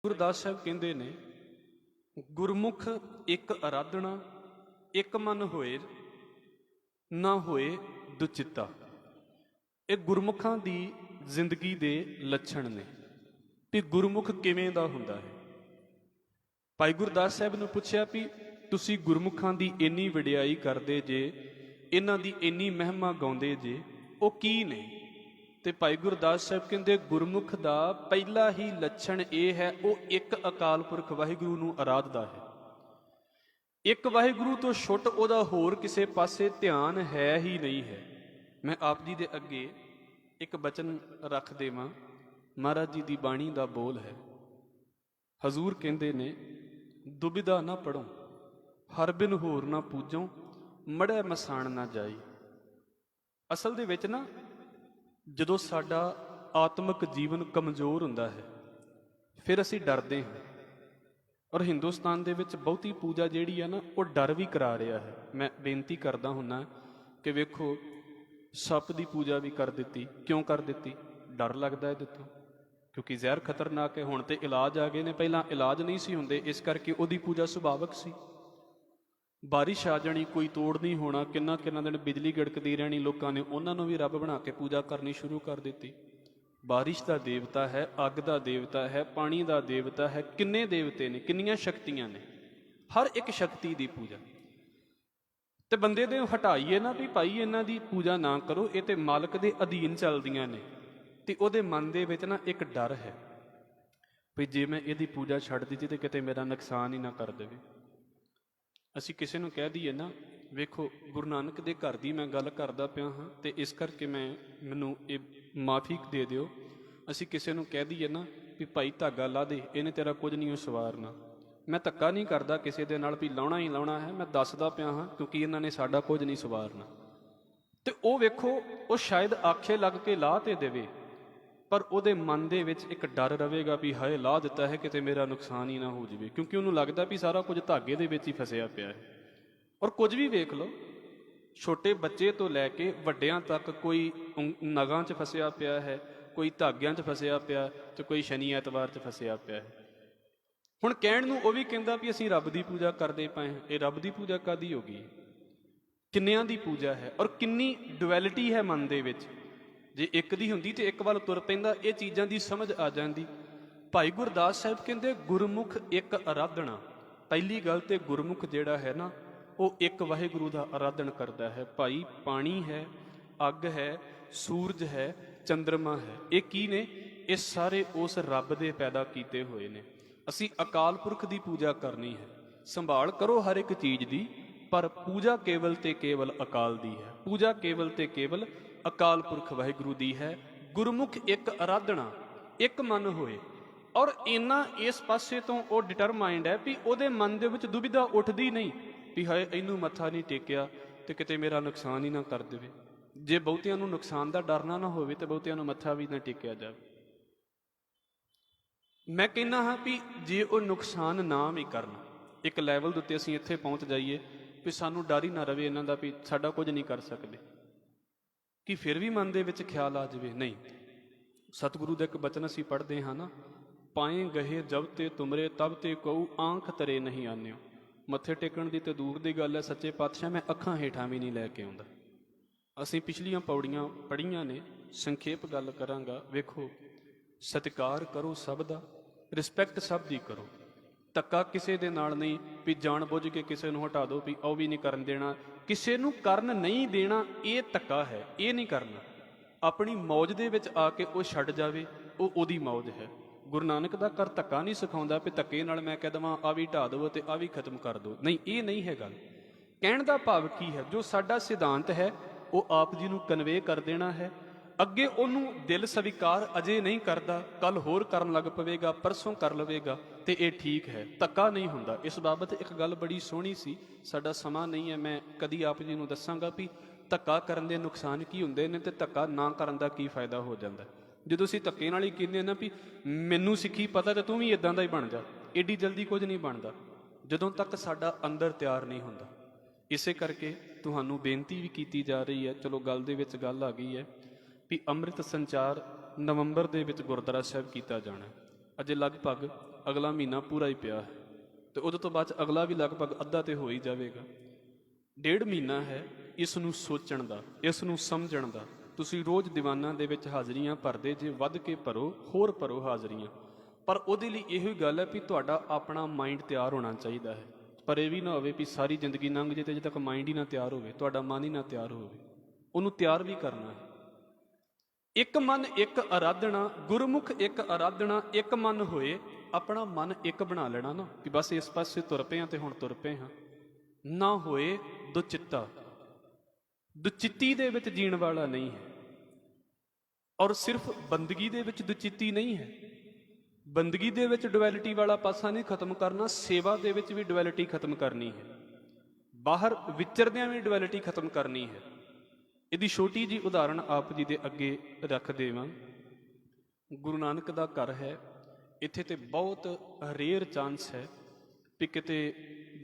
ਗੁਰਦਾਸ ਸਾਹਿਬ ਕਹਿੰਦੇ ਨੇ, ਗੁਰਮੁਖ ਇੱਕ ਅਰਾਧਨਾ, ਇੱਕ ਮਨ ਹੋਏ ਨਾ ਹੋਏ ਦੁਚਿੱਤਾ। ਇਹ ਗੁਰਮੁਖਾਂ ਦੀ ਜ਼ਿੰਦਗੀ ਦੇ ਲੱਛਣ ਨੇ ਵੀ ਗੁਰਮੁਖ ਕਿਵੇਂ ਦਾ ਹੁੰਦਾ ਹੈ। ਭਾਈ ਗੁਰਦਾਸ ਸਾਹਿਬ ਨੂੰ ਪੁੱਛਿਆ ਵੀ ਤੁਸੀਂ ਗੁਰਮੁਖਾਂ ਦੀ ਇੰਨੀ ਵਡਿਆਈ ਕਰਦੇ ਜੇ, ਇਹਨਾਂ ਦੀ ਇੰਨੀ ਮਹਿਮਾ ਗਾਉਂਦੇ ਜੇ, ਉਹ ਕੀ ਨੇ? ਤੇ ਭਾਈ ਗੁਰਦਾਸ ਸਾਹਿਬ ਕਹਿੰਦੇ ਗੁਰਮੁਖ ਦਾ ਪਹਿਲਾ ਹੀ ਲੱਛਣ ਇਹ ਹੈ, ਉਹ ਇੱਕ ਅਕਾਲ ਪੁਰਖ ਵਾਹਿਗੁਰੂ ਨੂੰ ਅਰਾਧਦਾ ਹੈ। ਇੱਕ ਵਾਹਿਗੁਰੂ ਤੋਂ ਛੁੱਟ ਉਹਦਾ ਹੋਰ ਕਿਸੇ ਪਾਸੇ ਧਿਆਨ ਹੈ ਹੀ ਨਹੀਂ ਹੈ। ਮੈਂ ਆਪ ਜੀ ਦੇ ਅੱਗੇ ਇੱਕ ਬਚਨ ਰੱਖ ਦੇਵਾਂ, ਮਹਾਰਾਜ ਜੀ ਦੀ ਬਾਣੀ ਦਾ ਬੋਲ ਹੈ। ਹਜ਼ੂਰ ਕਹਿੰਦੇ ਨੇ, ਦੁਬਿਧਾ ਨਾ ਪੜੋ, ਹਰ ਬਿਨ ਹੋਰ ਨਾ ਪੂਜੋ, ਮੜੈ ਮਸਾਣ ਨਾ ਜਾਈ। ਅਸਲ ਦੇ ਵਿੱਚ ਨਾ, ਜਦੋਂ ਸਾਡਾ ਆਤਮਿਕ ਜੀਵਨ ਕਮਜ਼ੋਰ ਹੁੰਦਾ ਹੈ ਫਿਰ ਅਸੀਂ ਡਰਦੇ ਹਾਂ। ਔਰ ਹਿੰਦੁਸਤਾਨ ਦੇ ਵਿੱਚ ਬਹੁਤੀ ਪੂਜਾ ਜਿਹੜੀ ਆ ਨਾ, ਉਹ ਡਰ ਵੀ ਕਰਾ ਰਿਹਾ ਹੈ। ਮੈਂ ਬੇਨਤੀ ਕਰਦਾ ਹੁੰਨਾ ਕਿ ਵੇਖੋ, ਸੱਪ ਦੀ ਪੂਜਾ ਵੀ ਕਰ ਦਿੱਤੀ। ਕਿਉਂ ਕਰ ਦਿੱਤੀ? ਡਰ ਲੱਗਦਾ ਇਹਦੇ ਤੋਂ, ਕਿਉਂਕਿ ਜ਼ਹਿਰ ਖਤਰਨਾਕ ਹੈ। ਹੁਣ ਤੇ ਇਲਾਜ ਆ ਗਏ ਨੇ, ਪਹਿਲਾਂ ਇਲਾਜ ਨਹੀਂ ਸੀ ਹੁੰਦੇ, ਇਸ ਕਰਕੇ ਉਹਦੀ ਪੂਜਾ ਸੁਭਾਵਕ ਸੀ। ਬਾਰਿਸ਼ ਆ ਜਾਣੀ, ਕੋਈ ਤੋੜ ਨਹੀਂ ਹੋਣਾ, ਕਿੰਨਾ ਕਿੰਨਾ ਦਿਨ ਬਿਜਲੀ ਗੜਕਦੀ ਰਹਿਣੀ, ਲੋਕਾਂ ਨੇ ਉਹਨਾਂ ਨੂੰ ਵੀ ਰੱਬ ਬਣਾ ਕੇ ਪੂਜਾ ਕਰਨੀ ਸ਼ੁਰੂ ਕਰ ਦਿੱਤੀ। ਬਾਰਿਸ਼ ਦਾ ਦੇਵਤਾ ਹੈ, ਅੱਗ ਦਾ ਦੇਵਤਾ ਹੈ, ਪਾਣੀ ਦਾ ਦੇਵਤਾ ਹੈ, ਕਿੰਨੇ ਦੇਵਤੇ ਨੇ, ਕਿੰਨੀਆਂ ਸ਼ਕਤੀਆਂ ਨੇ, ਹਰ ਇੱਕ ਸ਼ਕਤੀ ਦੀ ਪੂਜਾ। ਤੇ ਬੰਦੇ ਦੇ ਹਟਾਈਏ ਨਾ ਵੀ ਭਾਈ ਇਹਨਾਂ ਦੀ ਪੂਜਾ ਨਾ ਕਰੋ, ਇਹ ਤੇ ਮਾਲਕ ਦੇ ਅਧੀਨ ਚੱਲਦੀਆਂ ਨੇ। ਤੇ ਉਹਦੇ ਮਨ ਦੇ ਵਿੱਚ ਨਾ ਇੱਕ ਡਰ ਹੈ ਵੀ ਜੇ ਮੈਂ ਇਹਦੀ ਪੂਜਾ ਛੱਡ ਦਿੱਤੀ ਤੇ ਕਿਤੇ ਮੇਰਾ ਨੁਕਸਾਨ ਹੀ ਨਾ ਕਰ ਦੇਵੇ। ਅਸੀਂ ਕਿਸੇ ਨੂੰ ਕਹਿ ਦਈਏ ਨਾ, ਵੇਖੋ ਗੁਰੂ ਨਾਨਕ ਦੇ ਘਰ ਦੀ ਮੈਂ ਗੱਲ ਕਰਦਾ ਪਿਆ ਹਾਂ ਤੇ ਇਸ ਕਰਕੇ ਮੈਨੂੰ ਇਹ ਮਾਫੀ ਦੇ ਦਿਓ। ਅਸੀਂ ਕਿਸੇ ਨੂੰ ਕਹਿ ਦਈਏ ਨਾ ਵੀ ਭਾਈ ਧਾਗਾ ਲਾ ਦੇ, ਇਹਨੇ ਤੇਰਾ ਕੁਝ ਨਹੀਂ ਉਹ ਸਵਾਰਨਾ। ਮੈਂ ਧੱਕਾ ਨਹੀਂ ਕਰਦਾ ਕਿਸੇ ਦੇ ਨਾਲ ਵੀ ਲਾਉਣਾ ਹੀ ਲਾਉਣਾ ਹੈ, ਮੈਂ ਦੱਸਦਾ ਪਿਆ ਹਾਂ ਕਿਉਂਕਿ ਇਹਨਾਂ ਨੇ ਸਾਡਾ ਕੁਝ ਨਹੀਂ ਸਵਾਰਨਾ। ਤੇ ਉਹ ਵੇਖੋ, ਉਹ ਸ਼ਾਇਦ ਆਖੇ ਲੱਗ ਕੇ ਲਾਹ ਤੇ ਦੇਵੇ, ਪਰ ਉਹਦੇ ਮਨ ਦੇ ਵਿੱਚ ਇੱਕ ਡਰ ਰਹੇਗਾ ਵੀ ਹਾਏ ਲਾਹ ਦਿੱਤਾ ਹੈ, ਕਿਤੇ ਮੇਰਾ ਨੁਕਸਾਨ ਹੀ ਨਾ ਹੋ ਜਾਵੇ, ਕਿਉਂਕਿ ਉਹਨੂੰ ਲੱਗਦਾ ਵੀ ਸਾਰਾ ਕੁਝ ਧਾਗੇ ਦੇ ਵਿੱਚ ਹੀ ਫਸਿਆ ਪਿਆ ਹੈ। ਔਰ ਕੁਝ ਵੀ ਵੇਖ ਲਓ, ਛੋਟੇ ਬੱਚੇ ਤੋਂ ਲੈ ਕੇ ਵੱਡਿਆਂ ਤੱਕ, ਕੋਈ ਨਗਾਂ 'ਚ ਫਸਿਆ ਪਿਆ ਹੈ, ਕੋਈ ਧਾਗਿਆਂ 'ਚ ਫਸਿਆ ਪਿਆ, ਤੇ ਕੋਈ ਸ਼ਨੀ ਐਤਵਾਰ 'ਚ ਫਸਿਆ ਪਿਆ ਹੈ। ਹੁਣ ਕਹਿਣ ਨੂੰ ਉਹ ਵੀ ਕਹਿੰਦਾ ਵੀ ਅਸੀਂ ਰੱਬ ਦੀ ਪੂਜਾ ਕਰਦੇ ਪਏ ਹਾਂ। ਇਹ ਰੱਬ ਦੀ ਪੂਜਾ ਕਾਹਦੀ ਹੋ ਗਈ? ਕਿੰਨਿਆਂ ਦੀ ਪੂਜਾ ਹੈ? ਔਰ ਕਿੰਨੀ ਡੁਐਲਿਟੀ ਹੈ ਮਨ ਦੇ ਵਿੱਚ। ਜੇ ਇੱਕ ਦੀ ਹੁੰਦੀ ਤੇ ਇੱਕ ਵੱਲ ਤੁਰ ਪੈਂਦਾ, ਇਹ ਚੀਜ਼ਾਂ ਦੀ ਸਮਝ ਆ ਜਾਂਦੀ। ਭਾਈ ਗੁਰਦਾਸ ਸਾਹਿਬ ਕਹਿੰਦੇ ਗੁਰਮੁਖ ਇੱਕ ਅਰਾਧਨਾ। ਪਹਿਲੀ ਗੱਲ ਤੇ ਗੁਰਮੁਖ ਜਿਹੜਾ ਹੈ ਨਾ, ਉਹ ਇੱਕ ਵਾਹਿਗੁਰੂ ਦਾ ਅਰਾਧਨ ਕਰਦਾ ਹੈ। ਭਾਈ ਪਾਣੀ ਹੈ, ਅੱਗ ਹੈ, ਸੂਰਜ ਹੈ, ਚੰਦਰਮਾ ਹੈ, ਇਹ ਕੀ ਨੇ? ਇਹ ਸਾਰੇ ਉਸ ਰੱਬ ਦੇ ਪੈਦਾ ਕੀਤੇ ਹੋਏ ਨੇ। ਅਸੀਂ ਅਕਾਲ ਪੁਰਖ ਦੀ ਪੂਜਾ ਕਰਨੀ ਹੈ। ਸੰਭਾਲ ਕਰੋ ਹਰ ਇੱਕ ਚੀਜ਼ ਦੀ, ਪਰ ਪੂਜਾ ਕੇਵਲ ਤੇ ਕੇਵਲ ਅਕਾਲ ਦੀ ਹੈ। ਪੂਜਾ ਕੇਵਲ ਤੇ ਕੇਵਲ ਅਕਾਲ ਪੁਰਖ ਵਾਹਿਗੁਰੂ ਦੀ ਹੈ। ਗੁਰਮੁਖ ਇੱਕ ਅਰਾਧਨਾ, ਇੱਕ ਮਨ ਹੋਏ। ਔਰ ਇੰਨਾ ਇਸ ਪਾਸੇ ਤੋਂ ਉਹ ਡਿਟਰਮਾਈਂਡ ਹੈ ਵੀ ਉਹਦੇ ਮਨ ਦੇ ਵਿੱਚ ਦੁਬਿਧਾ ਉੱਠਦੀ ਨਹੀਂ ਵੀ ਹਾਏ ਇਹਨੂੰ ਮੱਥਾ ਨਹੀਂ ਟੇਕਿਆ ਤੇ ਕਿਤੇ ਮੇਰਾ ਨੁਕਸਾਨ ਹੀ ਨਾ ਕਰ ਦੇਵੇ। ਜੇ ਬਹੁਤਿਆਂ ਨੂੰ ਨੁਕਸਾਨ ਦਾ ਡਰਨਾ ਨਾ ਹੋਵੇ ਤੇ ਬਹੁਤਿਆਂ ਨੂੰ ਮੱਥਾ ਵੀ ਨਾ ਟੇਕਿਆ ਜਾਵੇ। ਮੈਂ ਕਹਿੰਦਾ ਹਾਂ ਵੀ ਜੇ ਉਹ ਨੁਕਸਾਨ ਨਾ ਵੀ ਕਰਨ, ਇੱਕ ਲੈਵਲ ਦੇ ਉੱਤੇ ਅਸੀਂ ਇੱਥੇ ਪਹੁੰਚ ਜਾਈਏ ਵੀ ਸਾਨੂੰ ਡਰ ਹੀ ਨਾ ਰਵੇ ਇਹਨਾਂ ਦਾ ਵੀ ਸਾਡਾ ਕੁਝ ਨਹੀਂ ਕਰ ਸਕਦੇ, ਕਿ ਫਿਰ ਵੀ ਮਨ ਦੇ ਵਿੱਚ ਖਿਆਲ ਆ ਜਾਵੇ ਨਹੀਂ। ਸਤਿਗੁਰੂ ਦਾ ਇੱਕ ਬਚਨ ਅਸੀਂ ਪੜ੍ਹਦੇ ਹਾਂ ਨਾ, ਪਾਏ ਗਹੇ ਜਬ ਤੇ ਤੁਮਰੇ ਤਬ ਤੇ ਕਹੂ ਆਂਖ ਤਰੇ ਨਹੀਂ ਆਨਿਓ। ਮੱਥੇ ਟੇਕਣ ਦੀ ਤੇ ਦੂਰ ਦੀ ਗੱਲ ਹੈ, ਸੱਚੇ ਪਾਤਸ਼ਾਹ ਮੈਂ ਅੱਖਾਂ ਹੇਠਾਂ ਵੀ ਨਹੀਂ ਲੈ ਕੇ ਆਉਂਦਾ। ਅਸੀਂ ਪਿਛਲੀਆਂ ਪੌੜੀਆਂ ਪੜ੍ਹੀਆਂ ਨੇ, ਸੰਖੇਪ ਗੱਲ ਕਰਾਂਗਾ। ਵੇਖੋ, ਸਤਿਕਾਰ ਕਰੋ ਸਭ ਦਾ, ਰਿਸਪੈਕਟ ਸਭ ਦੀ ਕਰੋ। ਧੱਕਾ ਕਿਸੇ ਦੇ ਨਾਲ ਨਹੀਂ ਵੀ ਜਾਣ ਬੁੱਝ ਕੇ ਕਿਸੇ ਨੂੰ ਹਟਾ ਦਿਓ ਵੀ ਉਹ ਵੀ ਨਹੀਂ ਕਰਨ ਦੇਣਾ। ਕਿਸੇ ਨੂੰ ਕਰਨ ਨਹੀਂ ਦੇਣਾ, ਇਹ ਧੱਕਾ ਹੈ, ਇਹ ਨਹੀਂ ਕਰਨਾ। ਆਪਣੀ ਮੌਜ ਦੇ ਵਿੱਚ ਆ ਕੇ ਉਹ ਛੱਡ ਜਾਵੇ, ਉਹ ਉਹਦੀ ਮੌਜ ਹੈ। ਗੁਰੂ ਨਾਨਕ ਦਾ ਘਰ ਧੱਕਾ ਨਹੀਂ ਸਿਖਾਉਂਦਾ ਵੀ ਧੱਕੇ ਨਾਲ ਮੈਂ ਕਹਿ ਦੇਵਾਂ ਆ ਵੀ ਢਾ ਦੇਵੋ ਤੇ ਆ ਵੀ ਖਤਮ ਕਰ ਦਿਓ। ਨਹੀਂ, ਇਹ ਨਹੀਂ ਹੈ ਗੱਲ। ਕਹਿਣ ਦਾ ਭਾਵ ਕੀ ਹੈ? ਜੋ ਸਾਡਾ ਸਿਧਾਂਤ ਹੈ ਉਹ ਆਪ ਜੀ ਨੂੰ ਕਨਵੇ ਕਰ ਦੇਣਾ ਹੈ। ਅੱਗੇ ਉਹਨੂੰ ਦਿਲ ਸਵੀਕਾਰ ਅਜੇ ਨਹੀਂ ਕਰਦਾ, ਕੱਲ ਹੋਰ ਕਰਨ ਲੱਗ ਪਵੇਗਾ, ਪਰਸੋਂ ਕਰ ਲਵੇਗਾ, ਤੇ ਇਹ ਠੀਕ ਹੈ। ਧੱਕਾ ਨਹੀਂ ਹੁੰਦਾ। ਇਸ ਬਾਬਤ ਇੱਕ ਗੱਲ ਬੜੀ ਸੋਹਣੀ ਸੀ, ਸਾਡਾ ਸਮਾਂ ਨਹੀਂ ਹੈ, ਮੈਂ ਕਦੀ ਆਪ ਜੀ ਨੂੰ ਦੱਸਾਂਗਾ ਵੀ ਧੱਕਾ ਕਰਨ ਦੇ ਨੁਕਸਾਨ ਕੀ ਹੁੰਦੇ ਨੇ ਤੇ ਧੱਕਾ ਨਾ ਕਰਨ ਦਾ ਕੀ ਫਾਇਦਾ ਹੋ ਜਾਂਦਾ। ਜਦੋਂ ਅਸੀਂ ਧੱਕੇ ਨਾਲ ਹੀ ਕਹਿੰਦੇ ਨਾ ਵੀ ਮੈਨੂੰ ਸਿੱਖੀ ਪਤਾ ਤੇ ਤੂੰ ਵੀ ਇੱਦਾਂ ਦਾ ਹੀ ਬਣ ਜਾ, ਏਡੀ ਜਲਦੀ ਕੁਝ ਨਹੀਂ ਬਣਦਾ ਜਦੋਂ ਤੱਕ ਸਾਡਾ ਅੰਦਰ ਤਿਆਰ ਨਹੀਂ ਹੁੰਦਾ। ਇਸੇ ਕਰਕੇ ਤੁਹਾਨੂੰ ਬੇਨਤੀ ਵੀ ਕੀਤੀ ਜਾ ਰਹੀ ਹੈ, ਚਲੋ ਗੱਲ ਦੇ ਵਿੱਚ ਗੱਲ ਆ ਗਈ ਹੈ ਵੀ ਅੰਮ੍ਰਿਤ ਸੰਚਾਰ ਨਵੰਬਰ ਦੇ ਵਿੱਚ ਗੁਰਦੁਆਰਾ ਸਾਹਿਬ ਕੀਤਾ ਜਾਣਾ। ਅਜੇ ਲਗਭਗ ਅਗਲਾ ਮਹੀਨਾ ਪੂਰਾ ਹੀ ਪਿਆ ਹੈ ਤੇ ਉਹਦੇ ਤੋਂ ਬਾਅਦ 'ਚ ਅਗਲਾ ਵੀ ਲਗਭਗ ਅੱਧਾ ਤੇ ਹੋ ਹੀ ਜਾਵੇਗਾ। 1.5 ਮਹੀਨਾ ਹੈ ਇਸ ਨੂੰ ਸੋਚਣ ਦਾ, ਇਸ ਨੂੰ ਸਮਝਣ ਦਾ। ਤੁਸੀਂ ਰੋਜ਼ ਦੀਵਾਨਾਂ ਦੇ ਵਿੱਚ ਹਾਜ਼ਰੀਆਂ ਭਰਦੇ ਜੇ, ਵੱਧ ਕੇ ਭਰੋ, ਹੋਰ ਭਰੋ ਹਾਜ਼ਰੀਆਂ, ਪਰ ਉਹਦੇ ਲਈ ਇਹੋ ਹੀ ਗੱਲ ਹੈ ਵੀ ਤੁਹਾਡਾ ਆਪਣਾ ਮਾਈਂਡ ਤਿਆਰ ਹੋਣਾ ਚਾਹੀਦਾ ਹੈ। ਪਰ ਇਹ ਵੀ ਨਾ ਹੋਵੇ ਵੀ ਸਾਰੀ ਜ਼ਿੰਦਗੀ ਲੰਘ ਜੇ ਤੇ ਅਜੇ ਤੱਕ ਮਾਈਂਡ ਹੀ ਨਾ ਤਿਆਰ ਹੋਵੇ, ਤੁਹਾਡਾ ਮਨ ਹੀ ਨਾ ਤਿਆਰ ਹੋਵੇ। ਉਹਨੂੰ ਤਿਆਰ ਵੀ ਕਰਨਾ ਹੈ। ਇੱਕ ਮਨ ਇੱਕ ਅਰਾਧਨਾ, ਗੁਰਮੁਖ ਇੱਕ ਅਰਾਧਨਾ, ਇੱਕ ਮਨ ਹੋਏ। ਆਪਣਾ ਮਨ ਇੱਕ ਬਣਾ ਲੈਣਾ ਨਾ ਕਿ ਬਸ ਇਸ ਪਾਸੇ ਤੁਰ ਪਏ ਹਾਂ ਤੇ ਹੁਣ ਤੁਰ ਪਏ ਹਾਂ। ਨਾ ਹੋਏ ਦੁਚਿੱਤਾ, ਦੁਚਿੱਤੀ ਦੇ ਵਿੱਚ ਜੀਣ ਵਾਲਾ ਨਹੀਂ ਹੈ। ਔਰ ਸਿਰਫ ਬੰਦਗੀ ਦੇ ਵਿੱਚ ਦੁਚਿੱਤੀ ਨਹੀਂ ਹੈ, ਬੰਦਗੀ ਦੇ ਵਿੱਚ ਡੁਐਲਿਟੀ ਵਾਲਾ ਪਾਸਾ ਨਹੀਂ ਖਤਮ ਕਰਨਾ, ਸੇਵਾ ਦੇ ਵਿੱਚ ਵੀ ਡੁਐਲਿਟੀ ਖਤਮ ਕਰਨੀ ਹੈ, ਬਾਹਰ ਵਿਚਰਦਿਆਂ ਵੀ ਡੁਐਲਿਟੀ ਖਤਮ ਕਰਨੀ ਹੈ। ਇਹਦੀ ਛੋਟੀ ਜੀ ਉਦਾਹਰਣ ਆਪ ਜੀ ਦੇ ਅੱਗੇ ਰੱਖ ਦੇਵਾਂ। ਗੁਰੂ ਨਾਨਕ ਦਾ ਘਰ ਹੈ, ਇੱਥੇ ਤੇ ਬਹੁਤ ਰੇਅਰ ਚਾਂਸ ਹੈ ਵੀ ਕਿਤੇ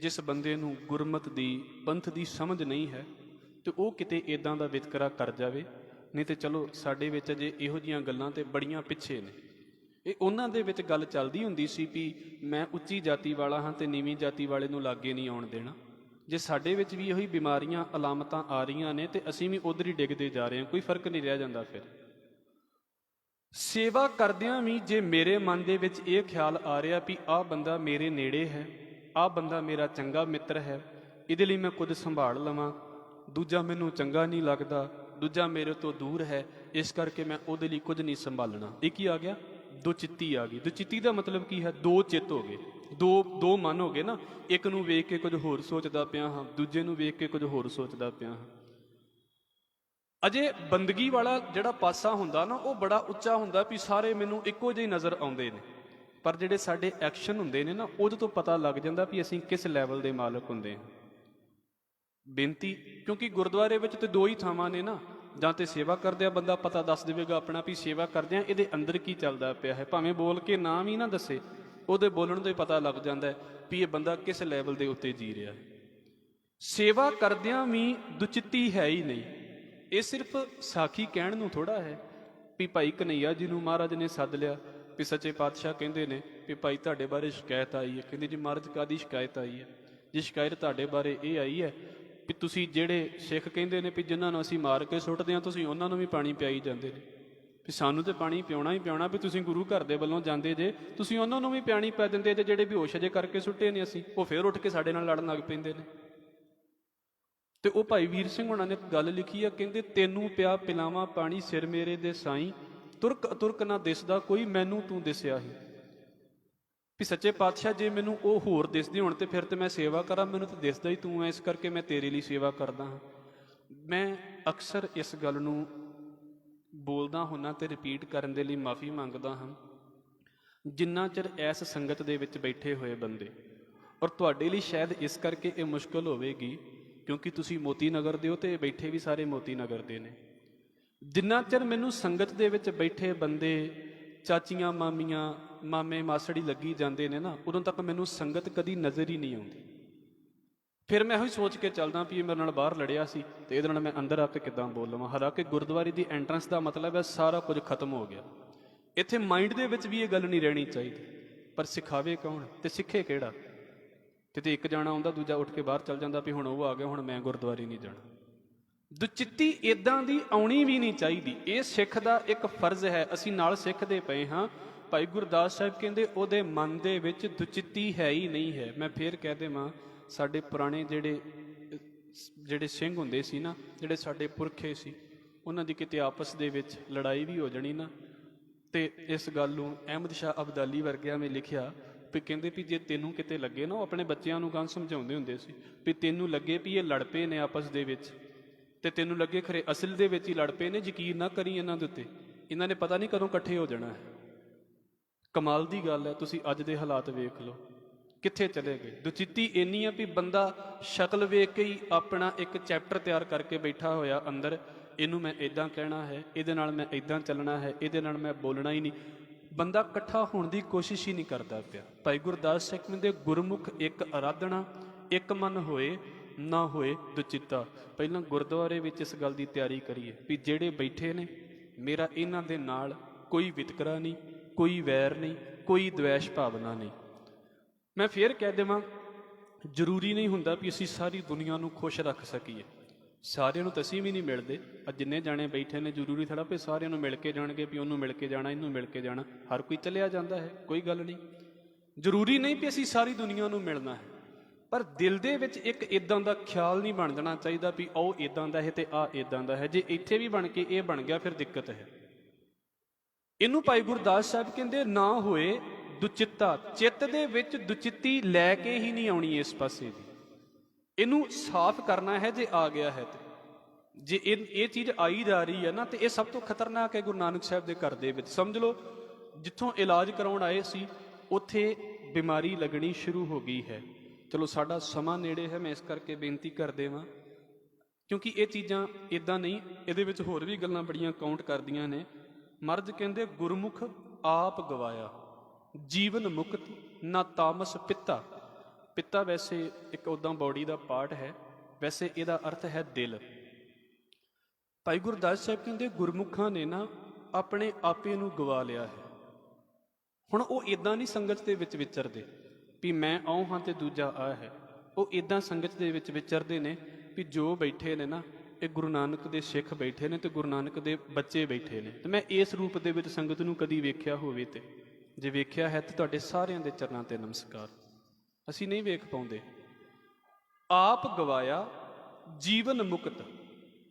ਜਿਸ ਬੰਦੇ ਨੂੰ ਗੁਰਮਤ ਦੀ, ਪੰਥ ਦੀ ਸਮਝ ਨਹੀਂ ਹੈ ਤੇ ਉਹ ਕਿਤੇ ਇੱਦਾਂ ਦਾ ਵਿਤਕਰਾ ਕਰ ਜਾਵੇ। ਨਹੀਂ ਤੇ ਚਲੋ ਸਾਡੇ ਵਿੱਚ ਅਜੇ ਇਹੋ ਜਿਹੀਆਂ ਗੱਲਾਂ ਤੇ ਬੜੀਆਂ ਪਿੱਛੇ ਨੇ। ਇਹ ਉਹਨਾਂ ਦੇ ਵਿੱਚ ਗੱਲ ਚੱਲਦੀ ਹੁੰਦੀ ਸੀ ਵੀ ਮੈਂ ਉੱਚੀ ਜਾਤੀ ਵਾਲਾ ਹਾਂ ਤੇ ਨੀਵੀਂ ਜਾਤੀ ਵਾਲੇ ਨੂੰ ਲਾਗੇ ਨਹੀਂ ਆਉਣ ਦੇਣਾ। ਜੇ ਸਾਡੇ ਵਿੱਚ ਵੀ ਇਹੀ ਬਿਮਾਰੀਆਂ ਅਲਾਮਤਾਂ ਆ ਰਹੀਆਂ ਨੇ ਤੇ ਅਸੀਂ ਵੀ ਉਧਰ ਹੀ ਡਿੱਗਦੇ ਜਾ ਰਹੇ ਹਾਂ, ਕੋਈ ਫਰਕ ਨਹੀਂ ਰਹਿ ਜਾਂਦਾ। ਫਿਰ ਸੇਵਾ ਕਰਦਿਆਂ ਵੀ ਜੇ ਮੇਰੇ ਮਨ ਦੇ ਵਿੱਚ ਇਹ ਖਿਆਲ ਆ ਰਿਹਾ ਵੀ ਆਹ ਬੰਦਾ ਮੇਰੇ ਨੇੜੇ ਹੈ, ਆਹ ਬੰਦਾ ਮੇਰਾ ਚੰਗਾ ਮਿੱਤਰ ਹੈ, ਇਹਦੇ ਲਈ ਮੈਂ ਕੁਝ ਸੰਭਾਲ ਲਵਾਂ, ਦੂਜਾ ਮੈਨੂੰ ਚੰਗਾ ਨਹੀਂ ਲੱਗਦਾ, ਦੂਜਾ ਮੇਰੇ ਤੋਂ ਦੂਰ ਹੈ, ਇਸ ਕਰਕੇ ਮੈਂ ਉਹਦੇ ਲਈ ਕੁਝ ਨਹੀਂ ਸੰਭਾਲਣਾ। ਇਹ ਕੀ ਆ ਗਿਆ? ਦੁਚਿੱਤੀ ਆ ਗਈ। ਦੁਚਿੱਤੀ ਦਾ ਮਤਲਬ ਕੀ ਹੈ? ਦੋ ਚਿੱਤ ਹੋ ਗਏ, ਦੋ ਮਨ ਹੋ ਗਏ ਨਾ। ਇੱਕ ਨੂੰ ਵੇਖ ਕੇ ਕੁਝ ਹੋਰ ਸੋਚਦਾ ਪਿਆ ਹਾਂ, ਦੂਜੇ ਨੂੰ ਵੇਖ ਕੇ ਕੁਝ ਹੋਰ ਸੋਚਦਾ ਪਿਆ ਹਾਂ। ਅਜੇ ਬੰਦਗੀ ਵਾਲਾ ਜਿਹੜਾ ਪਾਸਾ ਹੁੰਦਾ ਨਾ, ਉਹ ਬੜਾ ਉੱਚਾ ਹੁੰਦਾ ਵੀ ਸਾਰੇ ਮੈਨੂੰ ਇੱਕੋ ਜਿਹੇ ਨਜ਼ਰ ਆਉਂਦੇ ਨੇ। ਪਰ ਜਿਹੜੇ ਸਾਡੇ ਐਕਸ਼ਨ ਹੁੰਦੇ ਨੇ ਨਾ, ਉਹਦੇ ਤੋਂ ਪਤਾ ਲੱਗ ਜਾਂਦਾ ਵੀ ਅਸੀਂ ਕਿਸ ਲੈਵਲ ਦੇ ਮਾਲਕ ਹੁੰਦੇ ਹਾਂ। ਬੇਨਤੀ, ਕਿਉਂਕਿ ਗੁਰਦੁਆਰੇ ਵਿੱਚ ਤੇ ਦੋ ਹੀ ਥਾਵਾਂ ਨੇ ਨਾ, ਜਾਂ ਤੇ ਸੇਵਾ ਕਰਦਿਆਂ ਬੰਦਾ ਪਤਾ ਦੱਸ ਦੇਵੇਗਾ ਆਪਣਾ ਵੀ ਸੇਵਾ ਕਰਦਿਆਂ ਇਹਦੇ ਅੰਦਰ ਕੀ ਚੱਲਦਾ ਪਿਆ ਹੈ, ਭਾਵੇਂ ਬੋਲ ਕੇ ਨਾ ਵੀ ਨਾ ਦੱਸੇ, ਉਹਦੇ ਬੋਲਣ ਤੋਂ ਹੀ ਪਤਾ ਲੱਗ ਜਾਂਦਾ ਹੈ ਵੀ ਇਹ ਬੰਦਾ ਕਿਸ ਲੈਵਲ ਦੇ ਉੱਤੇ ਜੀ ਰਿਹਾ ਹੈ। ਸੇਵਾ ਕਰਦਿਆਂ ਵੀ ਦੁਚਿੱਤੀ ਹੈ ਹੀ ਨਹੀਂ। ਇਹ ਸਿਰਫ ਸਾਖੀ ਕਹਿਣ ਨੂੰ ਥੋੜਾ ਹੈ ਵੀ ਭਾਈ ਕਨਈਆ ਜੀ ਨੂੰ ਮਹਾਰਾਜ ਨੇ ਸੱਦ ਲਿਆ ਵੀ ਸੱਚੇ ਪਾਤਸ਼ਾਹ ਕਹਿੰਦੇ ਨੇ ਵੀ ਭਾਈ ਤੁਹਾਡੇ ਬਾਰੇ ਸ਼ਿਕਾਇਤ ਆਈ ਹੈ। ਕਹਿੰਦੇ ਜੀ ਮਹਾਰਾਜ ਕਾਹਦੀ ਸ਼ਿਕਾਇਤ ਆਈ ਹੈ? ਜੀ ਸ਼ਿਕਾਇਤ ਤੁਹਾਡੇ ਬਾਰੇ ਇਹ ਆਈ ਹੈ ਵੀ ਤੁਸੀਂ ਜਿਹੜੇ ਸਿੱਖ ਕਹਿੰਦੇ ਨੇ ਵੀ ਜਿਨ੍ਹਾਂ ਨੂੰ ਅਸੀਂ ਮਾਰ ਕੇ ਸੁੱਟਦੇ ਹਾਂ, ਤੁਸੀਂ ਉਹਨਾਂ ਨੂੰ ਵੀ ਪਾਣੀ ਪਿਆਈ ਜਾਂਦੇ ਨੇ। ਵੀ ਸਾਨੂੰ ਤੇ ਪਾਣੀ ਪਿਆਉਣਾ ਹੀ ਪਿਆਉਣਾ, ਵੀ ਤੁਸੀਂ ਗੁਰੂ ਘਰ ਦੇ ਵੱਲੋਂ ਜਾਂਦੇ ਜੇ, ਤੁਸੀਂ ਉਹਨਾਂ ਨੂੰ ਵੀ ਪਾਣੀ ਪੈ ਦਿੰਦੇ ਜੇ ਜਿਹੜੇ ਬੇਹੋਸ਼ ਜੇ ਕਰਕੇ ਸੁੱਟੇ ਨੇ ਅਸੀਂ, ਉਹ ਫੇਰ ਉੱਠ ਕੇ ਸਾਡੇ ਨਾਲ ਲੜਨ ਲੱਗ ਪੈਂਦੇ ਨੇ। ਤੇ ਉਹ ਭਾਈ ਵੀਰ ਸਿੰਘ ਹੋਣਾ ਨੇ ਗੱਲ ਲਿਖੀ ਆ, ਕਹਿੰਦੇ ਤੈਨੂੰ ਪਿਆ ਪਿਲਾਵਾਂ ਪਾਣੀ ਸਿਰ ਮੇਰੇ ਦੇ ਸਾਈਂ, ਤੁਰਕ ਅਤੁਰਕ ਨਾ ਦਿਸਦਾ ਕੋਈ ਮੈਨੂੰ ਤੂੰ ਦਿਸਿਆ ਹੀ। ਵੀ ਸੱਚੇ ਪਾਤਸ਼ਾਹ ਜੇ ਮੈਨੂੰ ਉਹ ਹੋਰ ਦਿਸਦੇ ਹੋਣ ਤੇ ਫਿਰ ਤੇ ਮੈਂ ਸੇਵਾ ਕਰਾਂ, ਮੈਨੂੰ ਤਾਂ ਦਿਸਦਾ ਹੀ ਤੂੰ ਹੈ, ਇਸ ਕਰਕੇ ਮੈਂ ਤੇਰੇ ਲਈ ਸੇਵਾ ਕਰਦਾ ਹਾਂ। ਮੈਂ ਅਕਸਰ ਇਸ ਗੱਲ ਨੂੰ ਬੋਲਦਾ ਹੁੰਨਾ ਤੇ ਰਿਪੀਟ ਕਰਨ ਦੇ ਲਈ ਮਾਫੀ ਮੰਗਦਾ ਹਾਂ। ਜਿੰਨਾ ਚਿਰ ਇਸ ਸੰਗਤ ਦੇ ਵਿੱਚ ਬੈਠੇ ਹੋਏ ਬੰਦੇ, ਔਰ ਤੁਹਾਡੇ ਲਈ ਸ਼ਾਇਦ ਇਸ ਕਰਕੇ ਇਹ ਮੁਸ਼ਕਲ ਹੋਵੇਗੀ ਕਿਉਂਕਿ ਤੁਸੀਂ ਮੋਤੀ ਨਗਰ ਦੇ ਹੋ ਤੇ ਬੈਠੇ ਵੀ ਸਾਰੇ ਮੋਤੀ ਨਗਰ ਦੇ ਨੇ, ਜਿੰਨਾ ਚਿਰ ਮੈਨੂੰ ਸੰਗਤ ਦੇ ਵਿੱਚ ਬੈਠੇ ਬੰਦੇ ਚਾਚੀਆਂ ਮਾਮੀਆਂ ਮਾਮੇ ਮਾਸੜੀ ਲੱਗੀ ਜਾਂਦੇ ਨੇ ਨਾ, ਉਦੋਂ ਤੱਕ ਮੈਨੂੰ ਸੰਗਤ ਕਦੀ ਨਜ਼ਰ ਹੀ ਨਹੀਂ ਆਉਂਦੀ। ਫਿਰ ਮੈਂ ਇਹੋ ਹੀ ਸੋਚ ਕੇ ਚੱਲਦਾ ਵੀ ਇਹ ਮੇਰੇ ਨਾਲ ਬਾਹਰ ਲੜਿਆ ਸੀ ਤੇ ਇਹਦੇ ਨਾਲ ਮੈਂ ਅੰਦਰ ਆ ਕੇ ਕਿੱਦਾਂ ਬੋਲ ਲਵਾਂ। ਹਾਲਾਂਕਿ ਗੁਰਦੁਆਰੇ ਦੀ ਐਂਟਰੈਂਸ ਦਾ ਮਤਲਬ ਹੈ ਸਾਰਾ ਕੁਝ ਖਤਮ ਹੋ ਗਿਆ। ਇੱਥੇ ਮਾਈਂਡ ਦੇ ਵਿੱਚ ਵੀ ਇਹ ਗੱਲ ਨਹੀਂ ਰਹਿਣੀ ਚਾਹੀਦੀ। ਪਰ ਸਿਖਾਵੇ ਕੌਣ ਤੇ ਸਿੱਖੇ ਕਿਹੜਾ? ਕਿਤੇ ਇੱਕ ਜਾਣਾ ਆਉਂਦਾ, ਦੂਜਾ ਉੱਠ ਕੇ ਬਾਹਰ ਚੱਲ ਜਾਂਦਾ ਵੀ ਹੁਣ ਉਹ ਆ ਗਿਆ, ਹੁਣ ਮੈਂ ਗੁਰਦੁਆਰੇ ਨਹੀਂ ਜਾਣਾ। ਦੁਚਿੱਤੀ ਇੱਦਾਂ ਦੀ ਆਉਣੀ ਵੀ ਨਹੀਂ ਚਾਹੀਦੀ। ਇਹ ਸਿੱਖ ਦਾ ਇੱਕ ਫਰਜ਼ ਹੈ। ਅਸੀਂ ਨਾਲ ਸਿੱਖਦੇ ਪਏ ਹਾਂ। ਭਾਈ ਗੁਰਦਾਸ ਸਾਹਿਬ ਕਹਿੰਦੇ ਉਹਦੇ ਮਨ ਦੇ ਵਿੱਚ ਦੁਚਿੱਤੀ ਹੈ ਹੀ ਨਹੀਂ ਹੈ। ਮੈਂ ਫੇਰ ਕਹਿ ਦੇਵਾਂ, ਸਾਡੇ ਪੁਰਾਣੇ ਜਿਹੜੇ ਸਿੰਘ ਹੁੰਦੇ ਸੀ ਨਾ, ਜਿਹੜੇ ਸਾਡੇ ਪੁਰਖੇ ਸੀ, ਉਹਨਾਂ ਦੀ ਕਿਤੇ ਆਪਸ ਦੇ ਵਿੱਚ ਲੜਾਈ ਵੀ ਹੋ ਜਾਣੀ ਨਾ, ਤੇ ਇਸ ਗੱਲ ਨੂੰ ਅਹਿਮਦ ਸ਼ਾਹ ਅਬਦਾਲੀ ਵਰਗਿਆਂ ਨੇ ਲਿਖਿਆ ਵੀ ਕਹਿੰਦੇ ਵੀ ਜੇ ਤੈਨੂੰ ਕਿਤੇ ਲੱਗੇ ਨਾ, ਉਹ ਆਪਣੇ ਬੱਚਿਆਂ ਨੂੰ ਗਾਂ ਸਮਝਾਉਂਦੇ ਹੁੰਦੇ ਸੀ ਵੀ ਤੈਨੂੰ ਲੱਗੇ ਵੀ ਇਹ ਲੜ ਪਏ ਨੇ ਆਪਸ ਦੇ ਵਿੱਚ, ਤੇ ਤੈਨੂੰ ਲੱਗੇ ਖਰੇ ਅਸਲ ਦੇ ਵਿੱਚ ਹੀ ਲੜ ਪਏ ਨੇ, ਯਕੀਨ ਨਾ ਕਰੀ ਇਹਨਾਂ ਦੇ ਉੱਤੇ, ਇਹਨਾਂ ਨੇ ਪਤਾ ਨਹੀਂ ਕਦੋਂ ਇਕੱਠੇ ਹੋ ਜਾਣਾ ਹੈ। ਕਮਾਲ ਦੀ ਗੱਲ ਹੈ। ਤੁਸੀਂ ਅੱਜ ਦੇ ਹਾਲਾਤ ਵੇਖ ਲਓ ਕਿੱਥੇ ਚਲੇ ਗਏ। ਦੁਚਿੱਤੀ ਇੰਨੀ ਆ ਵੀ ਬੰਦਾ ਸ਼ਕਲ ਵੇਖ ਕੇ ਹੀ ਆਪਣਾ ਇੱਕ ਚੈਪਟਰ ਤਿਆਰ ਕਰਕੇ ਬੈਠਾ ਹੋਇਆ ਅੰਦਰ, ਇਹਨੂੰ ਮੈਂ ਇੱਦਾਂ ਕਹਿਣਾ ਹੈ, ਇਹਦੇ ਨਾਲ ਮੈਂ ਇੱਦਾਂ ਚੱਲਣਾ ਹੈ, ਇਹਦੇ ਨਾਲ ਮੈਂ ਬੋਲਣਾ ਹੀ ਨਹੀਂ। ਬੰਦਾ ਇਕੱਠਾ ਹੋਣ ਦੀ ਕੋਸ਼ਿਸ਼ ਹੀ ਨਹੀਂ ਕਰਦਾ ਪਿਆ। ਭਾਈ ਗੁਰਦਾਸ ਸਿੰਘ ਕਹਿੰਦੇ ਗੁਰਮੁਖ ਇੱਕ ਅਰਾਧਨਾ, ਇੱਕ ਮਨ ਹੋਏ ਨਾ ਹੋਏ ਦੁਚਿੱਤਾ। ਪਹਿਲਾਂ ਗੁਰਦੁਆਰੇ ਵਿੱਚ ਇਸ ਗੱਲ ਦੀ ਤਿਆਰੀ ਕਰੀਏ ਵੀ ਜਿਹੜੇ ਬੈਠੇ ਨੇ, ਮੇਰਾ ਇਹਨਾਂ ਦੇ ਨਾਲ ਕੋਈ ਵਿਤਕਰਾ ਨਹੀਂ, ਕੋਈ ਵੈਰ ਨਹੀਂ, ਕੋਈ ਦਵੈਸ਼ ਭਾਵਨਾ ਨਹੀਂ। ਮੈਂ ਫੇਰ ਕਹਿ ਦੇਵਾਂ, ਜ਼ਰੂਰੀ ਨਹੀਂ ਹੁੰਦਾ ਵੀ ਅਸੀਂ ਸਾਰੀ ਦੁਨੀਆ ਨੂੰ ਖੁਸ਼ ਰੱਖ ਸਕੀਏ। ਸਾਰਿਆਂ ਨੂੰ ਤਾਂ ਅਸੀਂ ਵੀ ਨਹੀਂ ਮਿਲਦੇ। ਅੱਜ ਜਿੰਨੇ ਜਾਣੇ ਬੈਠੇ ਨੇ, ਜ਼ਰੂਰੀ ਥੋੜ੍ਹਾ ਵੀ ਸਾਰਿਆਂ ਨੂੰ ਮਿਲ ਕੇ ਜਾਣਗੇ, ਵੀ ਉਹਨੂੰ ਮਿਲ ਕੇ ਜਾਣਾ, ਇਹਨੂੰ ਮਿਲ ਕੇ ਜਾਣਾ। ਹਰ ਕੋਈ ਚਲਿਆ ਜਾਂਦਾ ਹੈ, ਕੋਈ ਗੱਲ ਨਹੀਂ। ਜ਼ਰੂਰੀ ਨਹੀਂ ਵੀ ਅਸੀਂ ਸਾਰੀ ਦੁਨੀਆ ਨੂੰ ਮਿਲਣਾ ਹੈ, ਪਰ ਦਿਲ ਦੇ ਵਿੱਚ ਇੱਕ ਇਦਾਂ ਦਾ ਖਿਆਲ ਨਹੀਂ ਬਣ ਜਾਣਾ ਚਾਹੀਦਾ ਵੀ ਉਹ ਇਦਾਂ ਦਾ ਹੈ ਤੇ ਆਹ ਇਦਾਂ ਦਾ ਹੈ। ਜੇ ਇੱਥੇ ਵੀ ਬਣ ਕੇ ਇਹ ਬਣ ਗਿਆ, ਫਿਰ ਦਿੱਕਤ ਹੈ। ਇਹਨੂੰ ਭਾਈ ਗੁਰਦਾਸ ਸਾਹਿਬ ਕਹਿੰਦੇ, ਨਾ ਹੋਏ ਦੁਚਿੱਤਾ। ਚਿੱਤ ਦੇ ਵਿੱਚ ਦੁਚਿੱਤੀ ਲੈ ਕੇ ਹੀ ਨਹੀਂ ਆਉਣੀ ਇਸ ਪਾਸੇ ਦੀ। ਇਹਨੂੰ ਸਾਫ਼ ਕਰਨਾ ਹੈ ਜੇ ਆ ਗਿਆ ਹੈ ਤੇ। ਜੇ ਇਹ ਚੀਜ਼ ਆਈ ਜਾ ਰਹੀ ਹੈ ਨਾ, ਤੇ ਇਹ ਸਭ ਤੋਂ ਖਤਰਨਾਕ ਹੈ ਗੁਰੂ ਨਾਨਕ ਸਾਹਿਬ ਦੇ ਘਰ ਦੇ ਵਿੱਚ। ਸਮਝ ਲਓ, ਜਿੱਥੋਂ ਇਲਾਜ ਕਰਾਉਣ ਆਏ ਸੀ ਉੱਥੇ ਬਿਮਾਰੀ ਲੱਗਣੀ ਸ਼ੁਰੂ ਹੋ ਗਈ ਹੈ। ਚਲੋ ਸਾਡਾ ਸਮਾਂ ਨੇੜੇ ਹੈ, ਮੈਂ ਇਸ ਕਰਕੇ ਬੇਨਤੀ ਕਰ ਦੇਵਾਂ, ਕਿਉਂਕਿ ਇਹ ਚੀਜ਼ਾਂ ਇਦਾਂ ਨਹੀਂ, ਇਹਦੇ ਵਿੱਚ ਹੋਰ ਵੀ ਗੱਲਾਂ ਬੜੀਆਂ ਕਾਊਂਟ ਕਰਦੀਆਂ ਨੇ। ਮਰਦ ਕਹਿੰਦੇ, ਗੁਰਮੁਖ ਆਪ ਗਵਾਇਆ, ਜੀਵਨ ਮੁਕਤ ਨਾ ਤਾਮਸ ਪਿੱਤਾ। ਪਿੱਤਾ ਵੈਸੇ ਇੱਕ ਉੱਦਾਂ ਬੋਡੀ ਦਾ ਪਾਰਟ ਹੈ, ਵੈਸੇ ਇਹਦਾ ਅਰਥ ਹੈ ਦਿਲ। ਭਾਈ ਗੁਰਦਾਸ ਸਾਹਿਬ ਕਹਿੰਦੇ, ਗੁਰਮੁਖਾਂ ਨੇ ਨਾ ਆਪਣੇ ਆਪੇ ਨੂੰ ਗਵਾ ਲਿਆ ਹੈ। ਹੁਣ ਉਹ ਇਦਾਂ ਨਹੀਂ ਸੰਗਤ ਦੇ ਵਿੱਚ ਵਿਚਰਦੇ ਵੀ ਮੈਂ ਆਉਂ ਹਾਂ ਤੇ ਦੂਜਾ ਆ ਹੈ। ਉਹ ਇਦਾਂ ਸੰਗਤ ਦੇ ਵਿੱਚ ਵਿਚਰਦੇ ਨੇ ਵੀ ਜੋ ਬੈਠੇ ਨੇ ਨਾ, ਇਹ ਗੁਰੂ ਨਾਨਕ ਦੇ ਸਿੱਖ ਬੈਠੇ ਨੇ ਤੇ ਗੁਰੂ ਨਾਨਕ ਦੇ ਬੱਚੇ ਬੈਠੇ ਨੇ। ਤੇ ਮੈਂ ਇਸ ਰੂਪ ਦੇ ਵਿੱਚ ਸੰਗਤ ਨੂੰ ਕਦੀ ਵੇਖਿਆ ਹੋਵੇ, ਤੇ ਜੇ ਵੇਖਿਆ ਹੈ ਤੇ ਤੁਹਾਡੇ ਸਾਰਿਆਂ ਦੇ ਚਰਨਾਂ ਤੇ ਨਮਸਕਾਰ। ਅਸੀਂ ਨਹੀਂ ਵੇਖ ਪਾਉਂਦੇ। ਆਪ ਗਵਾਇਆ, ਜੀਵਨ ਮੁਕਤ।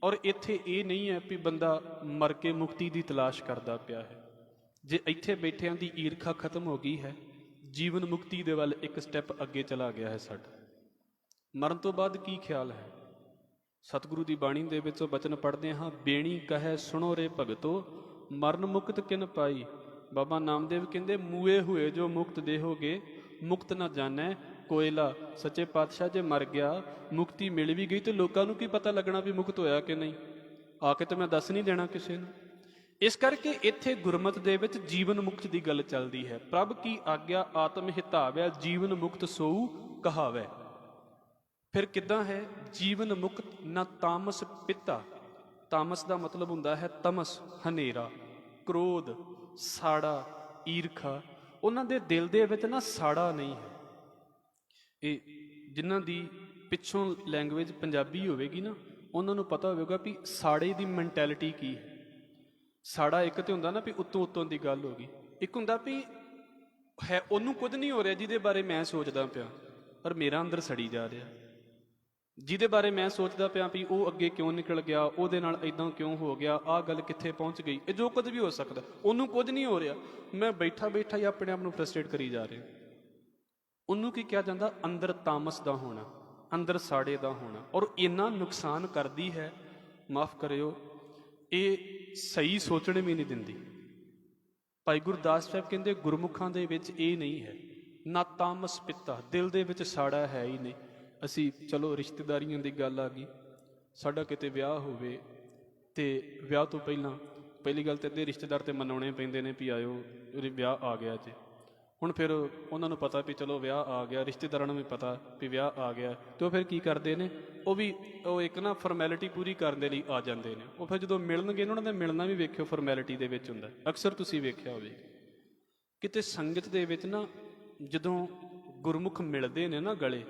ਔਰ ਇੱਥੇ ਇਹ ਨਹੀਂ ਹੈ ਵੀ ਬੰਦਾ ਮਰ ਕੇ ਮੁਕਤੀ ਦੀ ਤਲਾਸ਼ ਕਰਦਾ ਪਿਆ ਹੈ। ਜੇ ਇੱਥੇ ਬੈਠਿਆਂ ਦੀ ਈਰਖਾ ਖਤਮ ਹੋ ਗਈ ਹੈ, ਜੀਵਨ ਮੁਕਤੀ ਦੇ ਵੱਲ ਇੱਕ ਸਟੈਪ ਅੱਗੇ ਚਲਾ ਗਿਆ ਹੈ ਸਾਡਾ। ਮਰਨ ਤੋਂ ਬਾਅਦ ਕੀ ਖਿਆਲ ਹੈ? ਸਤਿਗੁਰੂ ਦੀ ਬਾਣੀ ਦੇ ਵਿੱਚੋਂ ਬਚਨ ਪੜ੍ਹਦੇ ਹਾਂ, ਬੇਣੀ ਕਹੈ ਸੁਣੋ ਰੇ ਭਗਤੋ, ਮਰਨ ਮੁਕਤ ਕਿਨ ਪਾਈ। ਬਾਬਾ ਨਾਮਦੇਵ ਕਹਿੰਦੇ, ਮੂਏ ਹੋਏ ਜੋ ਮੁਕਤ ਦੇਹੋਗੇ, ਮੁਕਤ ਨਾ ਜਾਣੈ ਕੋਇਲਾ। ਸੱਚੇ ਪਾਤਸ਼ਾਹ, ਜੇ ਮਰ ਗਿਆ, ਮੁਕਤੀ ਮਿਲ ਵੀ ਗਈ ਤੇ ਲੋਕਾਂ ਨੂੰ ਕੀ ਪਤਾ ਲੱਗਣਾ ਵੀ ਮੁਕਤ ਹੋਇਆ ਕਿ ਨਹੀਂ? ਆ ਕੇ ਤਾਂ ਮੈਂ ਦੱਸ ਨਹੀਂ ਦੇਣਾ ਕਿਸੇ ਨੂੰ। ਇਸ ਕਰਕੇ ਇੱਥੇ ਗੁਰਮਤਿ ਦੇ ਵਿੱਚ ਜੀਵਨ ਮੁਕਤ ਦੀ ਗੱਲ ਚੱਲਦੀ ਹੈ। ਪ੍ਰਭ ਕੀ ਆਗਿਆ ਆਤਮ ਹਿਤਾਵੈ, ਜੀਵਨ ਮੁਕਤ ਸੋਊ ਕਹਾਵੈ। ਫਿਰ ਕਿੱਦਾਂ ਹੈ? ਜੀਵਨ ਮੁਕਤ ਨਾ ਤਾਮਸ ਪਿੱਤਾ। ਤਾਮਸ ਦਾ ਮਤਲਬ ਹੁੰਦਾ ਹੈ ਤਮਸ, ਹਨੇਰਾ, ਕ੍ਰੋਧ, ਸਾੜਾ, ਈਰਖਾ। ਉਹਨਾਂ ਦੇ ਦਿਲ ਦੇ ਵਿੱਚ ਨਾ ਸਾੜਾ ਨਹੀਂ ਹੈ। ਇਹ ਜਿਨ੍ਹਾਂ ਦੀ ਪਿੱਛੋਂ ਲੈਂਗੁਏਜ ਪੰਜਾਬੀ ਹੋਵੇਗੀ ਨਾ, ਉਹਨਾਂ ਨੂੰ ਪਤਾ ਹੋਵੇਗਾ ਵੀ ਸਾੜੇ ਦੀ ਮੈਂਟੈਲਿਟੀ ਕੀ ਹੈ। ਸਾੜਾ ਇੱਕ ਤੇ ਹੁੰਦਾ ਨਾ ਵੀ ਉੱਤੋਂ ਉੱਤੋਂ ਦੀ ਗੱਲ ਹੋ ਗਈ, ਇੱਕ ਹੁੰਦਾ ਵੀ ਹੈ ਉਹਨੂੰ ਕੁਝ ਨਹੀਂ ਹੋ ਰਿਹਾ ਜਿਹਦੇ ਬਾਰੇ ਮੈਂ ਸੋਚਦਾ ਪਿਆ, ਪਰ ਮੇਰਾ ਅੰਦਰ ਸੜੀ ਜਾ ਰਿਹਾ। ਜਿਹਦੇ ਬਾਰੇ ਮੈਂ ਸੋਚਦਾ ਪਿਆ ਵੀ ਉਹ ਅੱਗੇ ਕਿਉਂ ਨਿਕਲ ਗਿਆ, ਉਹਦੇ ਨਾਲ ਇਦਾਂ ਕਿਉਂ ਹੋ ਗਿਆ, ਆਹ ਗੱਲ ਕਿੱਥੇ ਪਹੁੰਚ ਗਈ, ਇਹ ਜੋ ਕੁਝ ਵੀ ਹੋ ਸਕਦਾ, ਉਹਨੂੰ ਕੁਝ ਨਹੀਂ ਹੋ ਰਿਹਾ। ਮੈਂ ਬੈਠਾ ਬੈਠਾ ਹੀ ਆਪਣੇ ਆਪ ਨੂੰ ਫਰਸਟ੍ਰੇਟ ਕਰੀ ਜਾ ਰਿਹਾ। ਉਹਨੂੰ ਕੀ ਕਿਹਾ ਜਾਂਦਾ? ਅੰਦਰ ਤਾਮਸ ਦਾ ਹੋਣਾ, ਅੰਦਰ ਸਾੜੇ ਦਾ ਹੋਣਾ। ਔਰ ਇੰਨਾ ਨੁਕਸਾਨ ਕਰਦੀ ਹੈ, ਮਾਫ ਕਰਿਓ, ਇਹ ਸਹੀ ਸੋਚਣ ਵੀ ਨਹੀਂ ਦਿੰਦੀ। ਭਾਈ ਗੁਰਦਾਸ ਸਾਹਿਬ ਕਹਿੰਦੇ, ਗੁਰਮੁਖਾਂ ਦੇ ਵਿੱਚ ਇਹ ਨਹੀਂ ਹੈ, ਨਾ ਤਾਮਸ ਪਿੱਤਾ, ਦਿਲ ਦੇ ਵਿੱਚ ਸਾੜਾ ਹੈ ਹੀ ਨਹੀਂ। ਅਸੀਂ ਚਲੋ ਰਿਸ਼ਤੇਦਾਰੀਆਂ ਦੀ ਗੱਲ ਆ ਗਈ, ਸਾਡਾ ਕਿਤੇ ਵਿਆਹ ਹੋਵੇ ਤੇ ਵਿਆਹ ਤੋਂ ਪਹਿਲੀ ਗੱਲ ਤੇ ਅੱਧੇ ਰਿਸ਼ਤੇਦਾਰ ਤੇ ਮਨਾਉਣੇ ਪੈਂਦੇ ਨੇ ਵੀ ਆਇਓ, ਵਿਆਹ ਆ ਗਿਆ ਜੇ। ਹੁਣ ਫਿਰ ਉਹਨਾਂ ਨੂੰ ਪਤਾ ਵੀ ਚਲੋ ਵਿਆਹ ਆ ਗਿਆ, ਰਿਸ਼ਤੇਦਾਰਾਂ ਨੂੰ ਵੀ ਪਤਾ ਵੀ ਵਿਆਹ ਆ ਗਿਆ, ਤੇ ਉਹ ਫਿਰ ਕੀ ਕਰਦੇ ਨੇ, ਉਹ ਇੱਕ ਨਾ ਫਾਰਮੈਲਿਟੀ ਪੂਰੀ ਕਰਨ ਦੇ ਲਈ ਆ ਜਾਂਦੇ ਨੇ। ਉਹ ਫਿਰ ਜਦੋਂ ਮਿਲਣਗੇ, ਉਹਨਾਂ ਦਾ ਮਿਲਣਾ ਵੀ ਵੇਖਿਓ ਫਾਰਮੈਲਿਟੀ ਦੇ ਵਿੱਚ ਹੁੰਦਾ। ਅਕਸਰ ਤੁਸੀਂ ਵੇਖਿਆ ਹੋਵੇ ਕਿਤੇ ਸੰਗਤ ਦੇ ਵਿੱਚ ਨਾ, ਜਦੋਂ ਗੁਰਮੁਖ ਮਿਲਦੇ ਨੇ ਨਾ ਗਲੇ,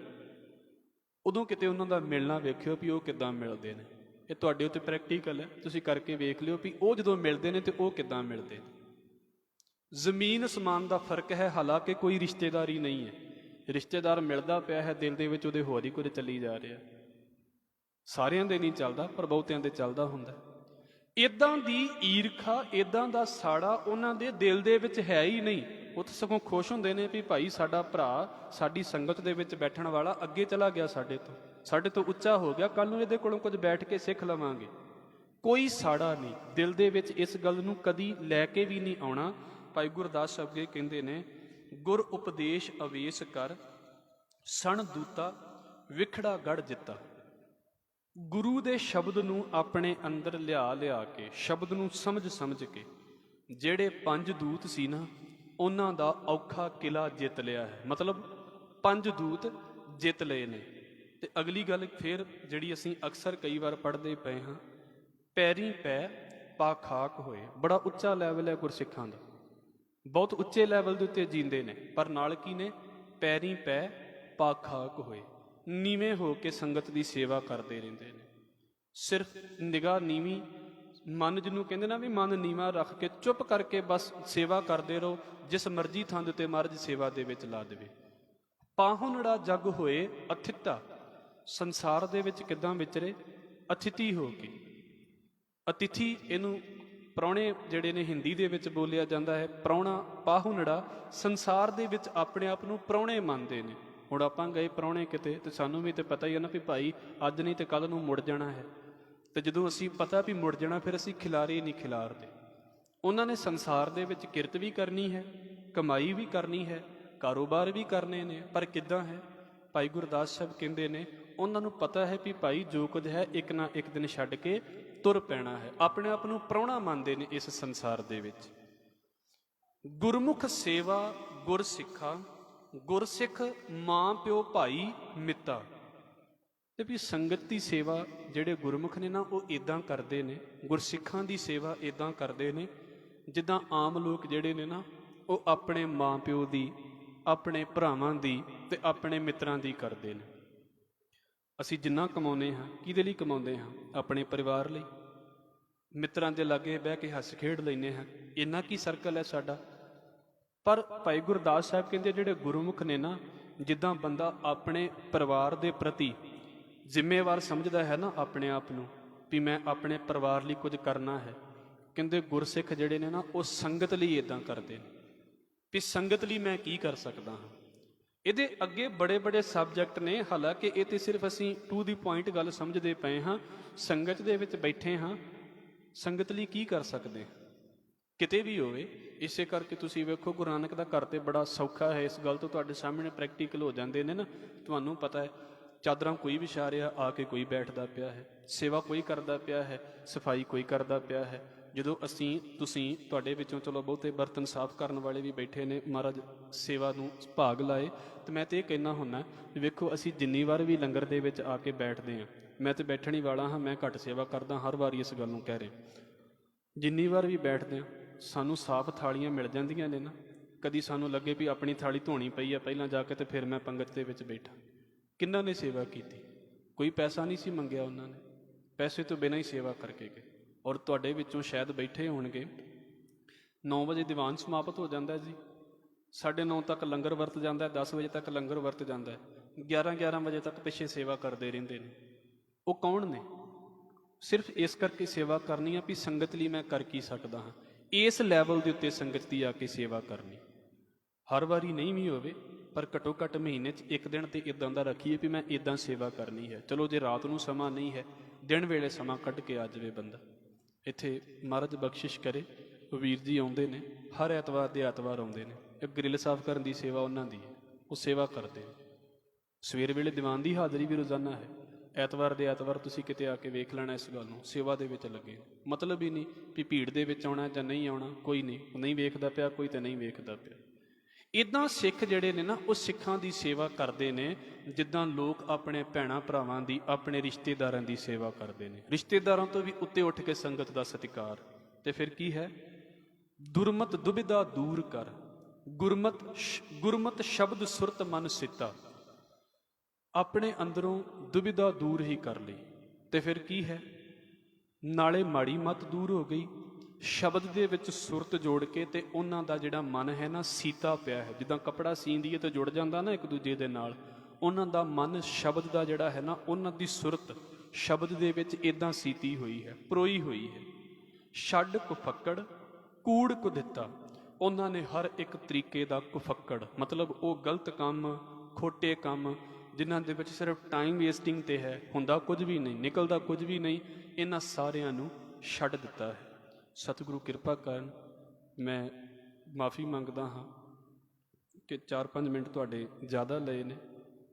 ਉਦੋਂ ਕਿਤੇ ਉਹਨਾਂ ਦਾ ਮਿਲਣਾ ਵੇਖਿਓ ਵੀ ਉਹ ਕਿੱਦਾਂ ਮਿਲਦੇ ਨੇ। ਇਹ ਤੁਹਾਡੇ ਉੱਤੇ ਪ੍ਰੈਕਟੀਕਲ ਹੈ, ਤੁਸੀਂ ਕਰਕੇ ਵੇਖ ਲਿਓ ਵੀ ਉਹ ਜਦੋਂ ਮਿਲਦੇ ਨੇ ਤੇ ਉਹ ਕਿੱਦਾਂ ਮਿਲਦੇ ਨੇ। ਜ਼ਮੀਨ ਅਸਮਾਨ ਦਾ ਫਰਕ ਹੈ, ਹਾਲਾਂਕਿ ਕੋਈ ਰਿਸ਼ਤੇਦਾਰੀ ਨਹੀਂ ਹੈ। ਰਿਸ਼ਤੇਦਾਰ ਮਿਲਦਾ ਪਿਆ ਹੈ, ਦਿਲ ਦੇ ਵਿੱਚ ਉਹਦੇ ਹੋਰ ਹੀ ਕੁਝ ਚੱਲੀ ਜਾ ਰਿਹਾ। ਸਾਰਿਆਂ ਦੇ ਨਹੀਂ ਚੱਲਦਾ, ਪਰ ਬਹੁਤਿਆਂ ਦੇ ਚੱਲਦਾ ਹੁੰਦਾ। ਇਦਾਂ ਦੀ ਈਰਖਾ, ਇਦਾਂ ਦਾ ਸਾੜਾ ਉਹਨਾਂ ਦੇ ਦਿਲ ਦੇ ਵਿੱਚ ਹੈ ਹੀ ਨਹੀਂ। ਉਹ ਤਾਂ ਸਗੋਂ ਖੁਸ਼ ਹੁੰਦੇ ਨੇ ਵੀ ਭਾਈ ਸਾਡਾ ਭਰਾ ਸਾਡੀ ਸੰਗਤ ਦੇ ਵਿੱਚ ਬੈਠਣ ਵਾਲਾ ਅੱਗੇ ਚਲਾ ਗਿਆ, ਸਾਡੇ ਤੋਂ ਉੱਚਾ ਹੋ ਗਿਆ, ਕੱਲ ਨੂੰ ਇਹਦੇ ਕੋਲੋਂ ਕੁਝ ਬੈਠ ਕੇ ਸਿੱਖ ਲਵਾਂਗੇ। ਕੋਈ ਸਾੜਾ ਨਹੀਂ ਦਿਲ ਦੇ ਵਿੱਚ, ਇਸ ਗੱਲ ਨੂੰ ਕਦੀ ਲੈ ਕੇ ਵੀ ਨਹੀਂ ਆਉਣਾ। ਭਾਈ ਗੁਰਦਾਸ ਸਾਹਿਬ ਜੀ ਕਹਿੰਦੇ ਨੇ, ਗੁਰ ਉਪਦੇਸ਼ ਅਵੇਸ ਕਰ, ਸਣ ਦੂਤਾ ਵਿਖੜਾ ਗੜ ਜਿੱਤਾ। ਗੁਰੂ ਦੇ ਸ਼ਬਦ ਨੂੰ ਆਪਣੇ ਅੰਦਰ ਲਿਆ ਕੇ, ਸ਼ਬਦ ਨੂੰ ਸਮਝ ਕੇ, ਜਿਹੜੇ 5 ਦੂਤ ਸੀ ਨਾ, ਉਹਨਾਂ ਦਾ ਔਖਾ ਕਿਲਾ ਜਿੱਤ ਲਿਆ ਹੈ। ਮਤਲਬ 5 ਦੂਤ ਜਿੱਤ ਲਏ ਨੇ। ਤੇ ਅਗਲੀ ਗੱਲ ਫਿਰ ਜਿਹੜੀ ਅਸੀਂ ਅਕਸਰ ਕਈ ਵਾਰ ਪੜ੍ਹਦੇ ਪਏ ਹਾਂ, ਪੈਰੀਂ ਪੈ ਪਾ ਖਾਕ ਹੋਏ। ਬੜਾ ਉੱਚਾ ਲੈਵਲ ਹੈ ਗੁਰਸਿੱਖਾਂ ਦਾ, ਬਹੁਤ ਉੱਚੇ ਲੈਵਲ ਦੇ ਉੱਤੇ ਜੀਂਦੇ ਨੇ, ਪਰ ਨਾਲ ਕੀ ਨੇ? ਪੈਰੀਂ ਪੈ ਪਾ ਖਾਕ ਹੋਏ। ਨੀਵੇਂ ਹੋ ਕੇ ਸੰਗਤ ਦੀ ਸੇਵਾ ਕਰਦੇ ਰਹਿੰਦੇ ਨੇ। ਸਿਰਫ ਨਿਗਾਹ ਨੀਵੀਂ, ਮਨ ਜਿਹਨੂੰ ਕਹਿੰਦੇ ਨਾ ਵੀ ਮਨ ਨੀਵਾਂ ਰੱਖ ਕੇ ਚੁੱਪ ਕਰਕੇ ਬਸ ਸੇਵਾ ਕਰਦੇ ਰਹੋ। ਜਿਸ ਮਰਜ਼ੀ ਥਾਂ ਦੇ ਉੱਤੇ ਮਹਾਰਾਜ ਸੇਵਾ ਦੇ ਵਿੱਚ ਲਾ ਦੇਵੇ। ਪਾਹੁਣੜਾ ਜਗ ਹੋਏ ਅਥਿਤਾ, ਸੰਸਾਰ ਦੇ ਵਿੱਚ ਕਿੱਦਾਂ ਵਿਚਰੇ? ਅਥਿਤੀ ਹੋ ਕੇ। ਅਤਿਥੀ ਇਹਨੂੰ ਪ੍ਰਾਹੁਣੇ ਜਿਹੜੇ ਨੇ ਹਿੰਦੀ ਦੇ ਵਿੱਚ ਬੋਲਿਆ ਜਾਂਦਾ ਹੈ। ਪ੍ਰਾਹੁਣਾ, ਪਾਹੁਣੜਾ, ਸੰਸਾਰ ਦੇ ਵਿੱਚ ਆਪਣੇ ਆਪ ਨੂੰ ਪ੍ਰਾਹੁਣੇ ਮੰਨਦੇ ਨੇ। ਹੁਣ ਆਪਾਂ ਗਏ ਪ੍ਰਾਹੁਣੇ ਕਿਤੇ ਤੇ ਸਾਨੂੰ ਵੀ ਤੇ ਪਤਾ ਹੀ ਹੈ ਨਾ ਵੀ ਭਾਈ ਅੱਜ ਨਹੀਂ ਤੇ ਕੱਲ੍ਹ ਨੂੰ ਮੁੜ ਜਾਣਾ ਹੈ। ਤੇ ਜਦੋਂ ਅਸੀਂ ਪਤਾ ਵੀ ਮੁੜ ਜਾਣਾ ਫਿਰ ਅਸੀਂ ਖਿਲਾਰੇ ਨਹੀਂ ਖਿਲਾਰਦੇ। ਉਹਨਾਂ ਨੇ ਸੰਸਾਰ ਦੇ ਵਿੱਚ ਕਿਰਤ ਵੀ ਕਰਨੀ ਹੈ, ਕਮਾਈ ਵੀ ਕਰਨੀ ਹੈ, ਕਾਰੋਬਾਰ ਵੀ ਕਰਨੇ ਨੇ, ਪਰ ਕਿੱਦਾਂ ਹੈ? ਭਾਈ ਗੁਰਦਾਸ ਸਾਹਿਬ ਕਹਿੰਦੇ ਨੇ ਉਹਨਾਂ ਨੂੰ ਪਤਾ ਹੈ ਵੀ ਭਾਈ ਜੋ ਕੁਝ ਹੈ ਇੱਕ ਨਾ ਇੱਕ ਦਿਨ ਛੱਡ ਕੇ ਤੁਰ ਪੈਣਾ ਹੈ। ਆਪਣੇ ਆਪ ਨੂੰ ਪ੍ਰਾਹੁਣਾ ਮੰਨਦੇ ਨੇ ਇਸ ਸੰਸਾਰ ਦੇ ਵਿੱਚ। ਗੁਰਮੁਖ ਸੇਵਾ ਗੁਰ ਸਿੱਖਾ, ਗੁਰਸਿੱਖ ਮਾਂ ਪਿਓ ਭਾਈ ਮਿੱਤਾ। ਤੇ ਵੀ ਸੰਗਤ ਦੀ ਸੇਵਾ ਜਿਹੜੇ ਗੁਰਮੁਖ ਨੇ ਨਾ ਉਹ ਇੱਦਾਂ ਕਰਦੇ ਨੇ, ਗੁਰਸਿੱਖਾਂ ਦੀ ਸੇਵਾ ਇੱਦਾਂ ਕਰਦੇ ਨੇ ਜਿੱਦਾਂ ਆਮ ਲੋਕ ਜਿਹੜੇ ਨੇ ਨਾ ਉਹ ਆਪਣੇ ਮਾਂ ਪਿਓ ਦੀ, ਆਪਣੇ ਭਰਾਵਾਂ ਦੀ ਤੇ ਆਪਣੇ ਮਿੱਤਰਾਂ ਦੀ ਕਰਦੇ ਨੇ। ਅਸੀਂ ਜਿੰਨਾ ਕਮਾਉਂਦੇ ਹਾਂ ਕਿਹਦੇ ਲਈ ਕਮਾਉਂਦੇ ਹਾਂ? ਆਪਣੇ ਪਰਿਵਾਰ ਲਈ। ਮਿੱਤਰਾਂ ਦੇ ਲਾਗੇ ਬਹਿ ਕੇ ਹੱਸ ਖੇਡ ਲੈਂਦੇ ਹਾਂ, ਇੰਨਾ ਕੀ ਸਰਕਲ ਹੈ ਸਾਡਾ। ਪਰ ਭਾਈ ਗੁਰਦਾਸ ਸਾਹਿਬ ਕਹਿੰਦੇ ਜਿਹੜੇ ਗੁਰਮੁਖ ਨੇ ਨਾ, ਜਿੱਦਾਂ ਬੰਦਾ ਆਪਣੇ ਪਰਿਵਾਰ ਦੇ ਪ੍ਰਤੀ ਜ਼ਿੰਮੇਵਾਰ ਸਮਝਦਾ ਹੈ ਨਾ ਆਪਣੇ ਆਪ ਨੂੰ ਵੀ ਮੈਂ ਆਪਣੇ ਪਰਿਵਾਰ ਲਈ ਕੁਝ ਕਰਨਾ ਹੈ, ਕਹਿੰਦੇ ਗੁਰਸਿੱਖ ਜਿਹੜੇ ਨੇ ਨਾ ਉਹ ਸੰਗਤ ਲਈ ਇੱਦਾਂ ਕਰਦੇ ਨੇ ਵੀ ਸੰਗਤ ਲਈ ਮੈਂ ਕੀ ਕਰ ਸਕਦਾ ਹਾਂ। ਇਹਦੇ ਅੱਗੇ ਬੜੇ ਬੜੇ ਸਬਜੈਕਟ ਨੇ, ਹਾਲਾਂਕਿ ਇਹ ਤੇ ਸਿਰਫ ਅਸੀਂ ਟੂ ਦੀ ਪੁਆਇੰਟ ਗੱਲ ਸਮਝਦੇ ਪਏ ਹਾਂ। ਸੰਗਤ ਦੇ ਵਿੱਚ ਬੈਠੇ ਹਾਂ, ਸੰਗਤ ਲਈ ਕੀ ਕਰ ਸਕਦੇ ਕਿਤੇ ਵੀ ਹੋਵੇ। ਇਸੇ ਕਰਕੇ ਤੁਸੀਂ ਵੇਖੋ ਗੁਰੂ ਨਾਨਕ ਦਾ ਘਰ ਤੇ ਬੜਾ ਸੌਖਾ ਹੈ। ਇਸ ਗੱਲ ਤੋਂ ਤੁਹਾਡੇ ਸਾਹਮਣੇ ਪ੍ਰੈਕਟੀਕਲ ਹੋ ਜਾਂਦੇ ਨੇ ਨਾ। ਤੁਹਾਨੂੰ ਪਤਾ ਹੈ ਚਾਦਰਾਂ ਕੋਈ ਵਿਛਾ ਰਿਹਾ, ਆ ਕੇ ਕੋਈ ਬੈਠਦਾ ਪਿਆ ਹੈ, ਸੇਵਾ ਕੋਈ ਕਰਦਾ ਪਿਆ ਹੈ, ਸਫਾਈ ਕੋਈ ਕਰਦਾ ਪਿਆ ਹੈ। ਜਦੋਂ ਅਸੀਂ ਤੁਸੀਂ ਤੁਹਾਡੇ ਵਿੱਚੋਂ ਚਲੋ ਬਹੁਤੇ ਬਰਤਨ ਸਾਫ਼ ਕਰਨ ਵਾਲੇ ਵੀ ਬੈਠੇ ਨੇ, ਮਹਾਰਾਜ ਸੇਵਾ ਨੂੰ ਭਾਗ ਲਾਏ। ਤੇ ਮੈਂ ਤੇ ਇਹ ਕਹਿਣਾ ਹੁੰਦਾ ਵੇਖੋ ਅਸੀਂ ਜਿੰਨੀ ਵਾਰ ਵੀ ਲੰਗਰ ਦੇ ਵਿੱਚ ਆ ਕੇ ਬੈਠਦੇ ਹਾਂ, ਮੈਂ ਤੇ ਬੈਠਣ ਹੀ ਵਾਲਾ ਹਾਂ, ਮੈਂ ਘੱਟ ਸੇਵਾ ਕਰਦਾ, ਹਰ ਵਾਰੀ ਇਸ ਗੱਲ ਨੂੰ ਕਹਿ ਰਿਹਾ। ਜਿੰਨੀ ਵਾਰ ਵੀ ਬੈਠਦੇ ਹਾਂ ਸਾਨੂੰ ਸਾਫ਼ ਥਾਲੀਆਂ ਮਿਲ ਜਾਂਦੀਆਂ ਨੇ ਨਾ। ਕਦੀ ਸਾਨੂੰ ਲੱਗੇ ਵੀ ਆਪਣੀ ਥਾਲੀ ਧੋਣੀ ਪਈ ਆ ਪਹਿਲਾਂ ਜਾ ਕੇ ਤੇ ਫਿਰ ਮੈਂ ਪੰਗਤ ਦੇ ਵਿੱਚ ਬੈਠਾ। ਕਿੰਨਾਂ ਨੇ ਸੇਵਾ ਕੀਤੀ? ਕੋਈ ਪੈਸਾ ਨਹੀਂ ਸੀ ਮੰਗਿਆ, ਉਹਨਾਂ ਨੇ ਪੈਸੇ ਤੋਂ ਬਿਨਾਂ ਹੀ ਸੇਵਾ ਕਰਕੇ ਗਏ। ਔਰ ਤੁਹਾਡੇ ਵਿੱਚੋਂ ਸ਼ਾਇਦ ਬੈਠੇ ਹੋਣਗੇ 9 ਵਜੇ ਦੀਵਾਨ ਸਮਾਪਤ ਹੋ ਜਾਂਦਾ ਜੀ, 9:30 ਤੱਕ ਲੰਗਰ ਵਰਤ ਜਾਂਦਾ, 10 ਵਜੇ ਤੱਕ ਲੰਗਰ ਵਰਤ ਜਾਂਦਾ, 11 ਵਜੇ ਤੱਕ ਪਿੱਛੇ ਸੇਵਾ ਕਰਦੇ ਰਹਿੰਦੇ ਨੇ। ਉਹ ਕੌਣ ਨੇ? ਸਿਰਫ ਇਸ ਕਰਕੇ ਸੇਵਾ ਕਰਨੀ ਆ ਵੀ ਸੰਗਤ ਲਈ ਮੈਂ ਕਰ ਕੀ ਸਕਦਾ ਹਾਂ। ਇਸ ਲੈਵਲ ਦੇ ਉੱਤੇ ਸੰਗਤ ਦੀ ਆ ਕੇ ਸੇਵਾ ਕਰਨੀ। ਹਰ ਵਾਰੀ ਨਹੀਂ ਵੀ ਹੋਵੇ ਪਰ ਘੱਟੋ ਘੱਟ ਮਹੀਨੇ 'ਚ ਇੱਕ ਦਿਨ ਤੇ ਇੱਦਾਂ ਦਾ ਰੱਖੀਏ ਵੀ ਮੈਂ ਇੱਦਾਂ ਸੇਵਾ ਕਰਨੀ ਹੈ। ਚਲੋ ਜੇ ਰਾਤ ਨੂੰ ਸਮਾਂ ਨਹੀਂ ਹੈ, ਦਿਨ ਵੇਲੇ ਸਮਾਂ ਕੱਢ ਕੇ ਆ ਜਾਵੇ ਬੰਦਾ। ਇੱਥੇ ਮਹਾਰਾਜ ਬਖਸ਼ਿਸ਼ ਕਰੇ, ਵੀਰ ਜੀ ਆਉਂਦੇ ਨੇ ਹਰ ਐਤਵਾਰ ਦੇ ਐਤਵਾਰ ਆਉਂਦੇ ਨੇ। ਇਹ ਗ੍ਰਿਲ ਸਾਫ਼ ਕਰਨ ਦੀ ਸੇਵਾ ਉਹਨਾਂ ਦੀ ਹੈ, ਉਹ ਸੇਵਾ ਕਰਦੇ ਨੇ। ਸਵੇਰ ਵੇਲੇ ਦੀਵਾਨ ਦੀ ਹਾਜ਼ਰੀ ਵੀ ਰੋਜ਼ਾਨਾ ਹੈ। ਐਤਵਾਰ ਦੇ ਐਤਵਾਰ ਤੁਸੀਂ ਕਿਤੇ ਆ ਕੇ ਵੇਖ ਲੈਣਾ ਇਸ ਗੱਲ ਨੂੰ, ਸੇਵਾ ਦੇ ਵਿੱਚ ਲੱਗੇ। ਮਤਲਬ ਹੀ ਨਹੀਂ ਵੀ ਭੀੜ ਦੇ ਵਿੱਚ ਆਉਣਾ ਜਾਂ ਨਹੀਂ ਆਉਣਾ, ਕੋਈ ਨਹੀਂ ਵੇਖਦਾ ਪਿਆ, ਕੋਈ ਤਾਂ ਨਹੀਂ ਵੇਖਦਾ ਪਿਆ। ਇੱਦਾਂ ਸਿੱਖ ਜਿਹੜੇ ਨੇ ਨਾ ਉਹ ਸਿੱਖਾਂ ਦੀ ਸੇਵਾ ਕਰਦੇ ਨੇ ਜਿੱਦਾਂ ਲੋਕ ਆਪਣੇ ਭੈਣਾਂ ਭਰਾਵਾਂ ਦੀ, ਆਪਣੇ ਰਿਸ਼ਤੇਦਾਰਾਂ ਦੀ ਸੇਵਾ ਕਰਦੇ ਨੇ। ਰਿਸ਼ਤੇਦਾਰਾਂ ਤੋਂ ਵੀ ਉੱਤੇ ਉੱਠ ਕੇ ਸੰਗਤ ਦਾ ਸਤਿਕਾਰ। ਤੇ ਫਿਰ ਕੀ ਹੈ? ਦੁਰਮਤ ਦੁਬਿਧਾ ਦੂਰ ਕਰ, ਗੁਰਮਤ ਸ਼ਬਦ ਸੁਰਤ ਮਨ ਸਿੱਤਾ। ਆਪਣੇ ਅੰਦਰੋਂ ਦੁਬਿਧਾ ਦੂਰ ਹੀ ਕਰ ਲਈ। ਤੇ ਫਿਰ ਕੀ ਹੈ? ਨਾਲੇ ਮਾੜੀ ਮਤ ਦੂਰ ਹੋ ਗਈ, ਸ਼ਬਦ ਦੇ ਵਿੱਚ ਸੁਰਤ ਜੋੜ ਕੇ ਤੇ ਉਹਨਾਂ ਦਾ ਜਿਹੜਾ ਮਨ ਹੈ ਨਾ ਸੀਤਾ ਪਿਆ ਹੈ। ਜਿੱਦਾਂ ਕੱਪੜਾ ਸੀਂਦੀ ਹੈ ਤੇ ਜੁੜ ਜਾਂਦਾ ਨਾ ਇੱਕ ਦੂਜੇ ਦੇ ਨਾਲ, ਉਹਨਾਂ ਦਾ ਮਨ ਸ਼ਬਦ ਦਾ ਜਿਹੜਾ ਹੈ ਨਾ, ਉਹਨਾਂ ਦੀ ਸੁਰਤ ਸ਼ਬਦ ਦੇ ਵਿੱਚ ਇੱਦਾਂ ਸੀਤੀ ਹੋਈ ਹੈ, ਪਰੋਈ ਹੋਈ ਹੈ। ਛੱਡ ਕੁਫੱਕੜ ਕੂੜ ਕੁਦਿੱਤਾ। ਉਹਨਾਂ ਨੇ ਹਰ ਇੱਕ ਤਰੀਕੇ ਦਾ ਕੁਫੱਕੜ, ਮਤਲਬ ਉਹ ਗਲਤ ਕੰਮ, ਖੋਟੇ ਕੰਮ ਜਿਨ੍ਹਾਂ ਦੇ ਵਿੱਚ ਸਿਰਫ ਟਾਈਮ ਵੇਸਟਿੰਗ ਤੇ ਹੈ, ਹੁੰਦਾ ਕੁਝ ਵੀ ਨਹੀਂ, ਨਿਕਲਦਾ ਕੁਝ ਵੀ ਨਹੀਂ, ਇਹਨਾਂ ਸਾਰਿਆਂ ਨੂੰ ਛੱਡ ਦਿੱਤਾ ਹੈ। ਸਤਿਗੁਰੂ ਕਿਰਪਾ ਕਰਨ। ਮੈਂ ਮਾਫੀ ਮੰਗਦਾ ਹਾਂ ਕਿ 4-5 ਮਿੰਟ ਤੁਹਾਡੇ ਜ਼ਿਆਦਾ ਲਏ ਨੇ,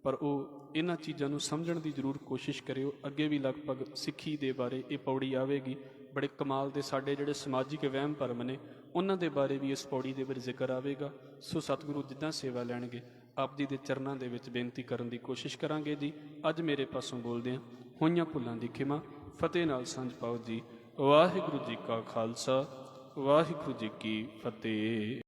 ਪਰ ਉਹ ਇਹਨਾਂ ਚੀਜ਼ਾਂ ਨੂੰ ਸਮਝਣ ਦੀ ਜ਼ਰੂਰ ਕੋਸ਼ਿਸ਼ ਕਰਿਓ। ਅੱਗੇ ਵੀ ਲਗਭਗ ਸਿੱਖੀ ਦੇ ਬਾਰੇ ਇਹ ਪੌੜੀ ਆਵੇਗੀ। ਬੜੇ ਕਮਾਲ ਦੇ ਸਾਡੇ ਜਿਹੜੇ ਸਮਾਜਿਕ ਵਹਿਮ ਭਰਮ ਨੇ ਉਹਨਾਂ ਦੇ ਬਾਰੇ ਵੀ ਇਸ ਪੌੜੀ ਦੇ ਵਿੱਚ ਜ਼ਿਕਰ ਆਵੇਗਾ। ਸੋ ਸਤਿਗੁਰੂ ਜਿੱਦਾਂ ਸੇਵਾ ਲੈਣਗੇ ਆਪ ਜੀ ਦੇ ਚਰਨਾਂ ਦੇ ਵਿੱਚ ਬੇਨਤੀ ਕਰਨ ਦੀ ਕੋਸ਼ਿਸ਼ ਕਰਾਂਗੇ ਜੀ। ਅੱਜ ਮੇਰੇ ਪਾਸੋਂ ਬੋਲਦੇ ਹਾਂ ਹੋਈਆਂ ਭੁੱਲਾਂ ਦੀ ਖਿਮਾ, ਫਤਿਹ ਨਾਲ ਸਾਂਝ ਪਾਓ ਜੀ। ਵਾਹਿਗੁਰੂ ਜੀ ਕਾ ਖਾਲਸਾ, ਵਾਹਿਗੁਰੂ ਜੀ ਕੀ ਫਤਿਹ।